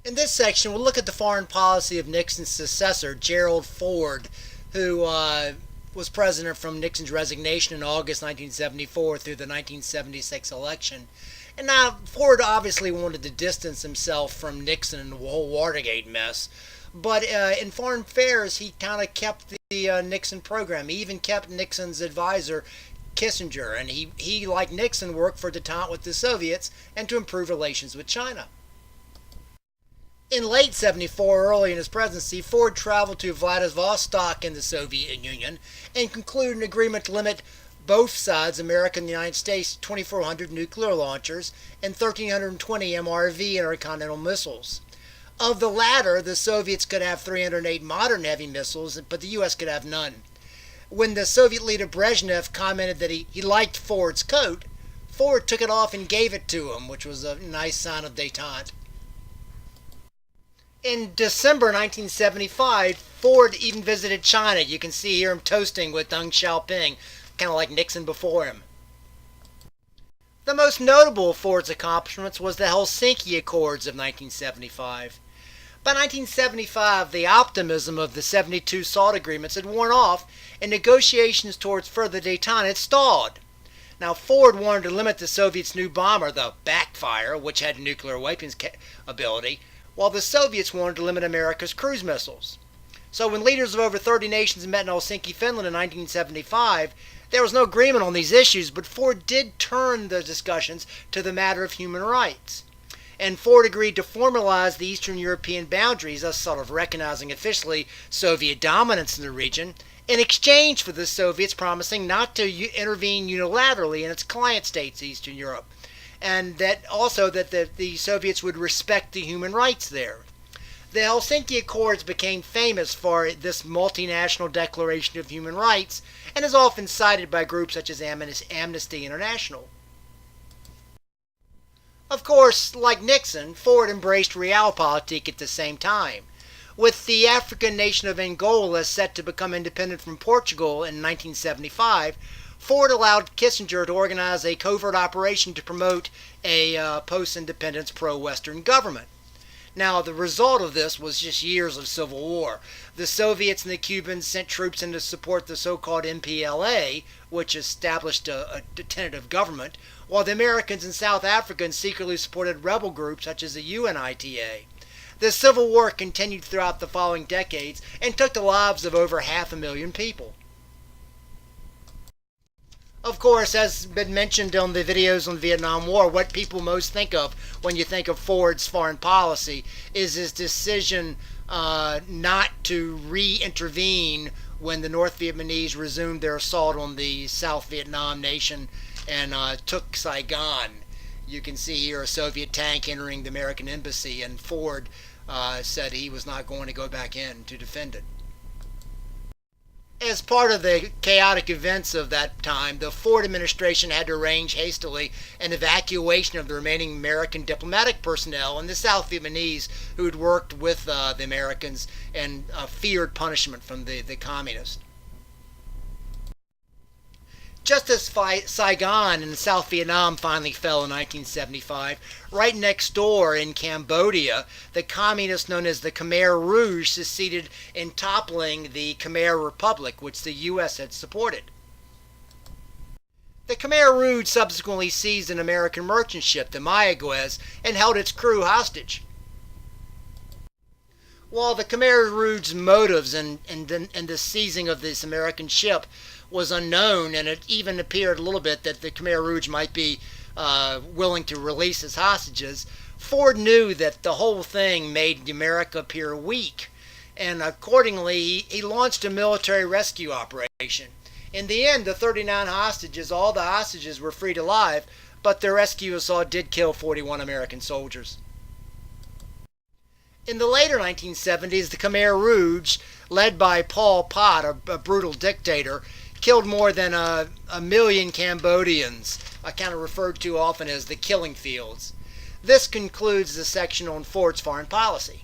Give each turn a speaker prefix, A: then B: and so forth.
A: In this section, we'll look at the foreign policy of Nixon's successor, Gerald Ford, who was president from Nixon's resignation in August 1974 through the 1976 election. And now, Ford obviously wanted to distance himself from Nixon and the whole Watergate mess. But in foreign affairs, he kind of kept the Nixon program. He even kept Nixon's advisor, Kissinger. And he, like Nixon, worked for détente with the Soviets and to improve relations with China. In late 74, early in his presidency, Ford traveled to Vladivostok in the Soviet Union and concluded an agreement to limit both sides, America and the United States, to 2,400 nuclear launchers and 1,320 MRV intercontinental missiles. Of the latter, the Soviets could have 308 modern heavy missiles, but the U.S. could have none. When the Soviet leader Brezhnev commented that he liked Ford's coat, Ford took it off and gave it to him, which was a nice sign of détente. In December 1975, Ford even visited China. You can see here him toasting with Deng Xiaoping, kind of like Nixon before him. The most notable of Ford's accomplishments was the Helsinki Accords of 1975. By 1975, the optimism of the 72 SALT agreements had worn off, and negotiations towards further détente had stalled. Now, Ford wanted to limit the Soviets' new bomber, the Backfire, which had nuclear weapons ability, while the Soviets wanted to limit America's cruise missiles. So when leaders of over 30 nations met in Helsinki, Finland in 1975, there was no agreement on these issues, but Ford did turn the discussions to the matter of human rights. And Ford agreed to formalize the Eastern European boundaries, thus sort of recognizing officially Soviet dominance in the region, in exchange for the Soviets promising not to intervene unilaterally in its client states, Eastern Europe, and that also that the Soviets would respect the human rights there. The Helsinki Accords became famous for this multinational declaration of human rights and is often cited by groups such as Amnesty International. Of course, like Nixon, Ford embraced realpolitik at the same time. With the African nation of Angola set to become independent from Portugal in 1975, Ford allowed Kissinger to organize a covert operation to promote a post-independence pro-Western government. Now, the result of this was just years of civil war. The Soviets and the Cubans sent troops in to support the so-called MPLA, which established a tentative government, while the Americans and South Africans secretly supported rebel groups such as the UNITA. The Civil War continued throughout the following decades and took the lives of over 500,000 people. Of course, as been mentioned on the videos on the Vietnam War, what people most think of when you think of Ford's foreign policy is his decision not to re-intervene when the North Vietnamese resumed their assault on the South Vietnam nation and took Saigon. You can see here a Soviet tank entering the American embassy, and Ford said he was not going to go back in to defend it. As part of the chaotic events of that time, the Ford administration had to arrange hastily an evacuation of the remaining American diplomatic personnel and the South Vietnamese who had worked with the Americans and feared punishment from the communists. Just as Saigon in South Vietnam finally fell in 1975, right next door in Cambodia, the communists known as the Khmer Rouge succeeded in toppling the Khmer Republic, which the U.S. had supported. The Khmer Rouge subsequently seized an American merchant ship, the Mayaguez, and held its crew hostage. While the Khmer Rouge's motives in the seizing of this American ship was unknown, and it even appeared a little bit that the Khmer Rouge might be willing to release his hostages, Ford knew that the whole thing made America appear weak, and accordingly he launched a military rescue operation. In the end, the 39 hostages, all the hostages were freed alive, but the rescue assault did kill 41 American soldiers. In the later 1970s, the Khmer Rouge, led by Pol Pot, a brutal dictator, killed more than a million Cambodians, kind of referred to often as the killing fields. This concludes the section on Ford's foreign policy.